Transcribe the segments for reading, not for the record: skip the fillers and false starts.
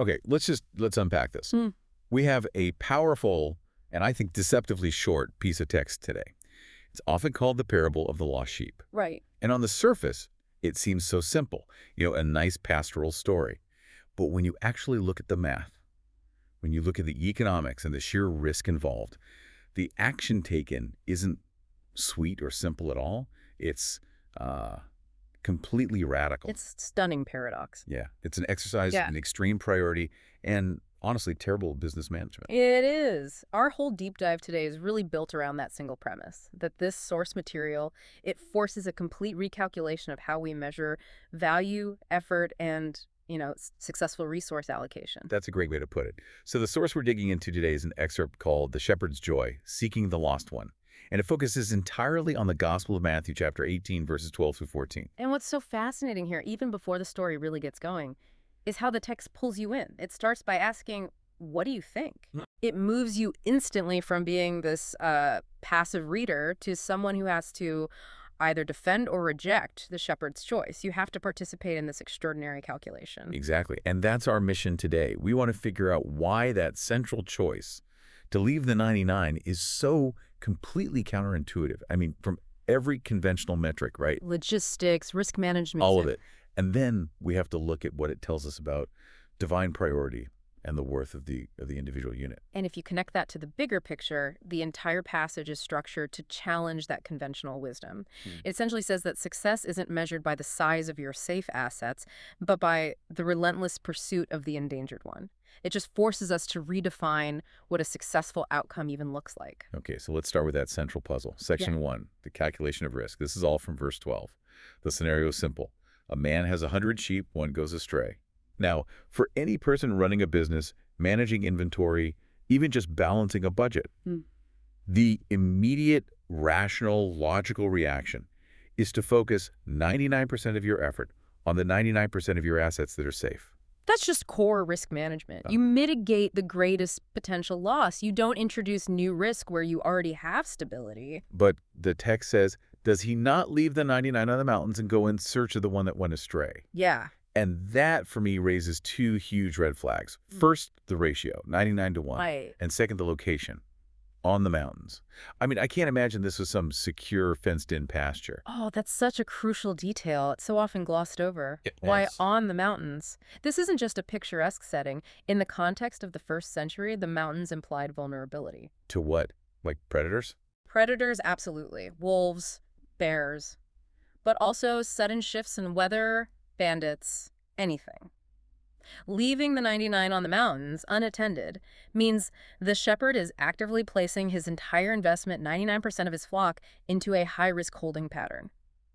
Okay, let's unpack this. We have a powerful and I think deceptively short piece of text today. It's often called the parable of the lost sheep. Right. And on the surface, it seems so simple, a nice pastoral story. But when you actually look at the math, when you look at the economics and the sheer risk involved, the action taken isn't sweet or simple at all. It's completely radical. It's a stunning paradox. Yeah, it's an exercise in extreme priority and honestly terrible business management. It is. Our whole deep dive today is really built around that single premise, that this source material, it forces a complete recalculation of how we measure value, effort, and successful resource allocation. That's a great way to put it. So the source we're digging into today is an excerpt called The Shepherd's Joy, Seeking the Lost One. And it focuses entirely on the Gospel of Matthew, chapter 18, verses 12 through 14. And what's so fascinating here, even before the story really gets going, is how the text pulls you in. It starts by asking, what do you think? It moves you instantly from being this passive reader to someone who has to either defend or reject the shepherd's choice. You have to participate in this extraordinary calculation. Exactly. And that's our mission today. We want to figure out why that central choice to leave the 99 is so completely counterintuitive. I mean, from every conventional metric, right? Logistics, risk management. All of it. And then we have to look at what it tells us about divine priority and the worth of the individual unit. And if you connect that to the bigger picture, the entire passage is structured to challenge that conventional wisdom. It essentially says that success isn't measured by the size of your safe assets, but by the relentless pursuit of the endangered one. It just forces us to redefine what a successful outcome even looks like. Okay, so let's start with that central puzzle. Section 1, the calculation of risk. This is all from verse 12. The scenario is simple. A man has 100 sheep, one goes astray. Now, for any person running a business, managing inventory, even just balancing a budget, the immediate, rational, logical reaction is to focus 99% of your effort on the 99% of your assets that are safe. That's just core risk management. You mitigate the greatest potential loss. You don't introduce new risk where you already have stability. But the text says, does he not leave the 99 on the mountains and go in search of the one that went astray? Yeah. And that, for me, raises two huge red flags. First, the ratio, 99 to 1. Right. And second, the location, on the mountains. I mean, I can't imagine this was some secure, fenced-in pasture. Oh, that's such a crucial detail. It's so often glossed over. Why on the mountains? This isn't just a picturesque setting. In the context of the first century, the mountains implied vulnerability. To what? Like predators? Predators, absolutely. Wolves, bears. But also sudden shifts in weather, bandits, anything. Leaving the 99 on the mountains unattended means the shepherd is actively placing his entire investment, 99% of his flock, into a high-risk holding pattern.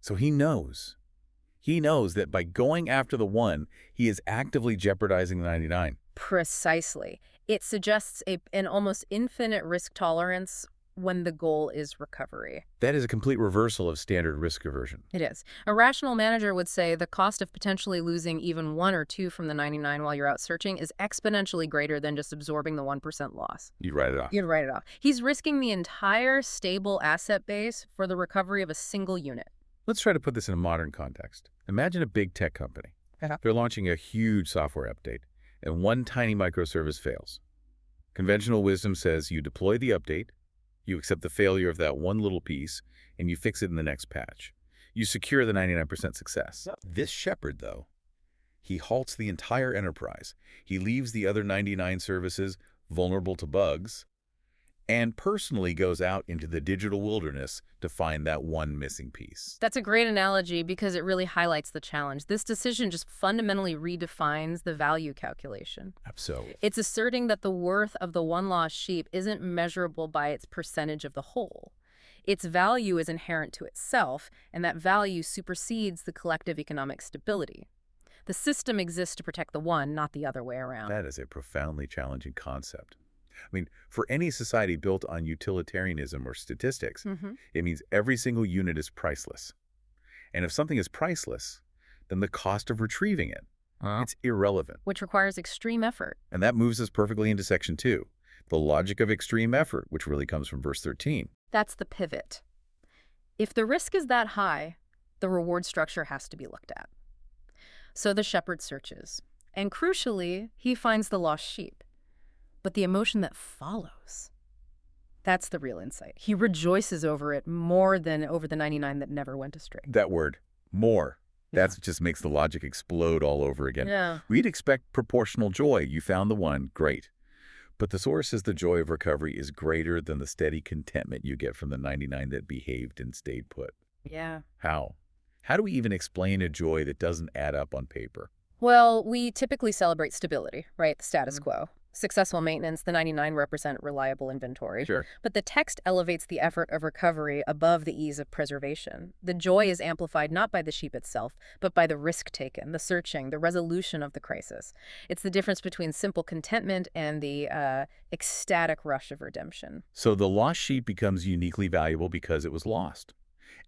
So he knows. He knows that by going after the one, he is actively jeopardizing the 99. Precisely. It suggests an almost infinite risk tolerance when the goal is recovery. That is a complete reversal of standard risk aversion. It is. A rational manager would say the cost of potentially losing even 1 or 2 from the 99 while you're out searching is exponentially greater than just absorbing the 1% loss. You'd write it off. You'd write it off. He's risking the entire stable asset base for the recovery of a single unit. Let's try to put this in a modern context. Imagine a big tech company. They're launching a huge software update, and one tiny microservice fails. Conventional wisdom says you deploy the update, you accept the failure of that one little piece, and you fix it in the next patch. You secure the 99% success. This shepherd, though, he halts the entire enterprise. He leaves the other 99 services vulnerable to bugs and personally goes out into the digital wilderness to find that one missing piece. That's a great analogy because it really highlights the challenge. This decision just fundamentally redefines the value calculation. Absolutely. It's asserting that the worth of the one lost sheep isn't measurable by its percentage of the whole. Its value is inherent to itself, and that value supersedes the collective economic stability. The system exists to protect the one, not the other way around. That is a profoundly challenging concept. I mean, for any society built on utilitarianism or statistics, it means every single unit is priceless. And if something is priceless, then the cost of retrieving it, it's irrelevant. Which requires extreme effort. And that moves us perfectly into section 2, the logic of extreme effort, which really comes from verse 13. That's the pivot. If the risk is that high, the reward structure has to be looked at. So the shepherd searches. And crucially, he finds the lost sheep. But the emotion that follows, that's the real insight. He rejoices over it more than over the 99 that never went astray. That word, more. That just makes the logic explode all over again. Yeah. We'd expect proportional joy. You found the one, great. But the source says the joy of recovery is greater than the steady contentment you get from the 99 that behaved and stayed put. Yeah. How? How do we even explain a joy that doesn't add up on paper? Well, we typically celebrate stability, right? The status quo. Successful maintenance, the 99 represent reliable inventory. Sure. But the text elevates the effort of recovery above the ease of preservation. The joy is amplified not by the sheep itself, but by the risk taken, the searching, the resolution of the crisis. It's the difference between simple contentment and the ecstatic rush of redemption. So the lost sheep becomes uniquely valuable because it was lost,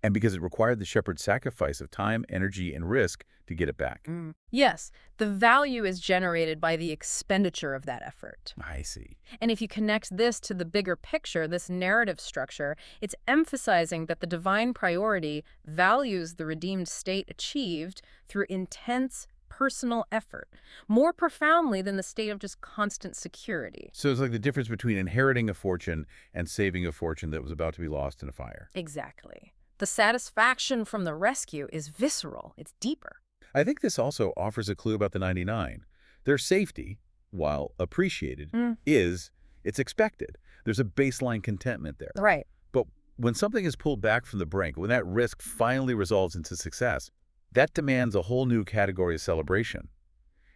and because it required the shepherd's sacrifice of time, energy, and risk to get it back. Yes, the value is generated by the expenditure of that effort. I see. And if you connect this to the bigger picture, this narrative structure, it's emphasizing that the divine priority values the redeemed state achieved through intense personal effort, more profoundly than the state of just constant security. So it's like the difference between inheriting a fortune and saving a fortune that was about to be lost in a fire. Exactly. The satisfaction from the rescue is visceral. It's deeper. I think this also offers a clue about the 99. Their safety, while appreciated, it's expected. There's a baseline contentment there. Right. But when something is pulled back from the brink, when that risk finally results into success, that demands a whole new category of celebration.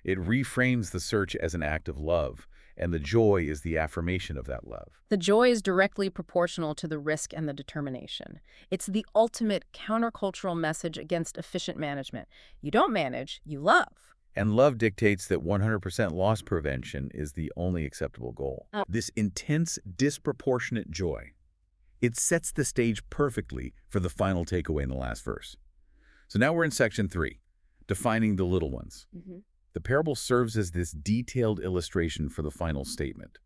It reframes the search as an act of love, and the joy is the affirmation of that love. The joy is directly proportional to the risk and the determination. It's the ultimate countercultural message against efficient management. You don't manage, you love. And love dictates that 100% loss prevention is the only acceptable goal. This intense, disproportionate joy, it sets the stage perfectly for the final takeaway in the last verse. So now we're in section 3, defining the little ones. The parable serves as this detailed illustration for the final statement.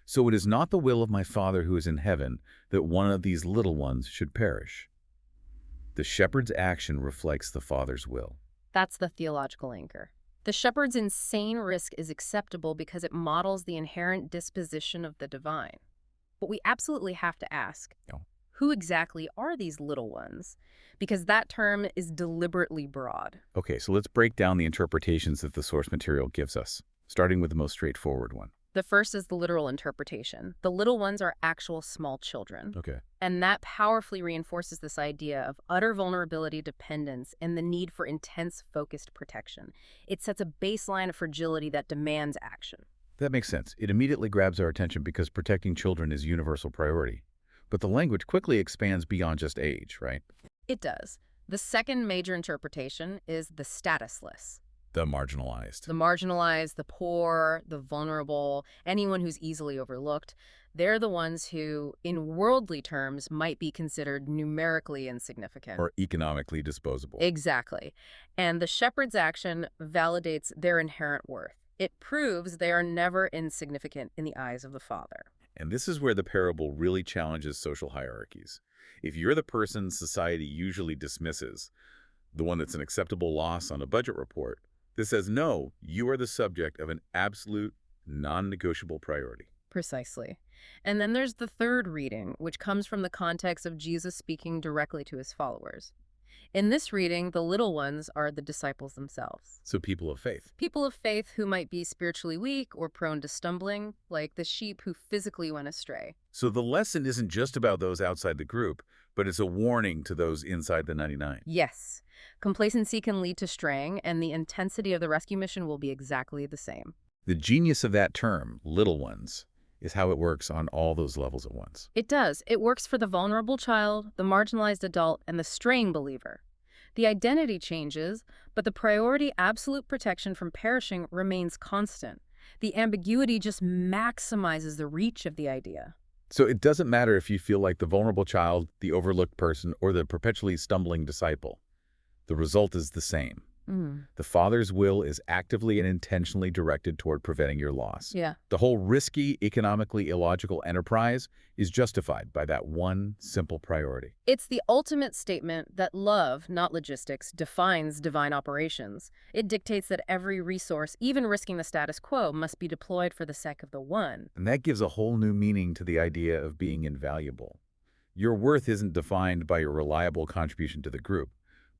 So it is not the will of my Father who is in heaven that one of these little ones should perish. The shepherd's action reflects the Father's will. That's the theological anchor. The shepherd's insane risk is acceptable because it models the inherent disposition of the divine. But we absolutely have to ask, who exactly are these little ones? Because that term is deliberately broad. Okay, so let's break down the interpretations that the source material gives us, starting with the most straightforward one. The first is the literal interpretation. The little ones are actual small children. Okay. And that powerfully reinforces this idea of utter vulnerability, dependence, and the need for intense, focused protection. It sets a baseline of fragility that demands action. That makes sense. It immediately grabs our attention because protecting children is universal priority. But the language quickly expands beyond just age, right? It does. The second major interpretation is the statusless. The marginalized. The marginalized, the poor, the vulnerable, anyone who's easily overlooked. They're the ones who, in worldly terms, might be considered numerically insignificant. Or economically disposable. Exactly. And the shepherd's action validates their inherent worth. It proves they are never insignificant in the eyes of the Father. And this is where the parable really challenges social hierarchies. If you're the person society usually dismisses, the one that's an acceptable loss on a budget report, this says, no, you are the subject of an absolute, non-negotiable priority. Precisely. And then there's the third reading, which comes from the context of Jesus speaking directly to his followers. In this reading, the little ones are the disciples themselves. So people of faith. People of faith who might be spiritually weak or prone to stumbling, like the sheep who physically went astray. So the lesson isn't just about those outside the group, but it's a warning to those inside the 99. Yes. Complacency can lead to straying, and the intensity of the rescue mission will be exactly the same. The genius of that term, little ones, is how it works on all those levels at once. It does. It works for the vulnerable child, the marginalized adult, and the straying believer. The identity changes, but the priority, absolute protection from perishing, remains constant. The ambiguity just maximizes the reach of the idea. So it doesn't matter if you feel like the vulnerable child, the overlooked person, or the perpetually stumbling disciple. The result is the same. Mm. The Father's will is actively and intentionally directed toward preventing your loss. Yeah. The whole risky, economically illogical enterprise is justified by that one simple priority. It's the ultimate statement that love, not logistics, defines divine operations. It dictates that every resource, even risking the status quo, must be deployed for the sake of the one. And that gives a whole new meaning to the idea of being invaluable. Your worth isn't defined by your reliable contribution to the group,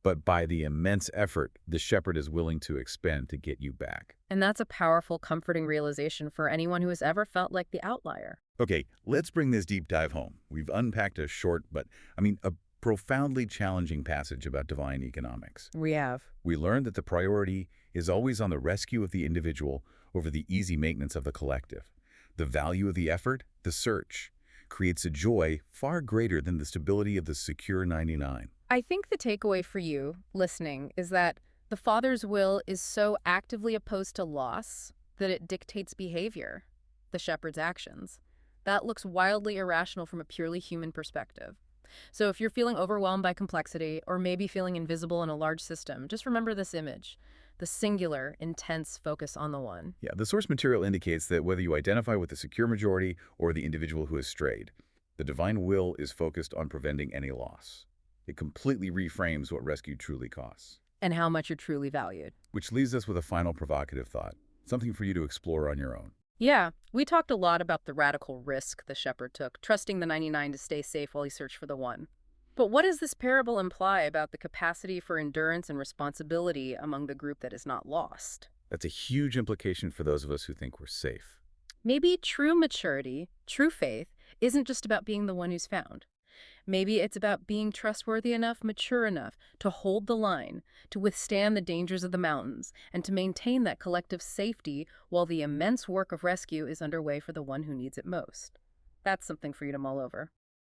but by the immense effort the shepherd is willing to expend to get you back. And that's a powerful, comforting realization for anyone who has ever felt like the outlier. Okay, let's bring this deep dive home. We've unpacked a short, a profoundly challenging passage about divine economics. We have. We learned that the priority is always on the rescue of the individual over the easy maintenance of the collective. The value of the effort, the search, creates a joy far greater than the stability of the secure 99. I think the takeaway for you, listening, is that the Father's will is so actively opposed to loss that it dictates behavior, the shepherd's actions. That looks wildly irrational from a purely human perspective. So if you're feeling overwhelmed by complexity, or maybe feeling invisible in a large system, just remember this image: the singular, intense focus on the one. Yeah, the source material indicates that whether you identify with the secure majority or the individual who has strayed, the divine will is focused on preventing any loss. It completely reframes what rescue truly costs. And how much you're truly valued. Which leaves us with a final provocative thought, something for you to explore on your own. Yeah, we talked a lot about the radical risk the shepherd took, trusting the 99 to stay safe while he searched for the one. But what does this parable imply about the capacity for endurance and responsibility among the group that is not lost? That's a huge implication for those of us who think we're safe. Maybe true maturity, true faith, isn't just about being the one who's found. Maybe it's about being trustworthy enough, mature enough to hold the line, to withstand the dangers of the mountains, and to maintain that collective safety while the immense work of rescue is underway for the one who needs it most. That's something for you to mull over.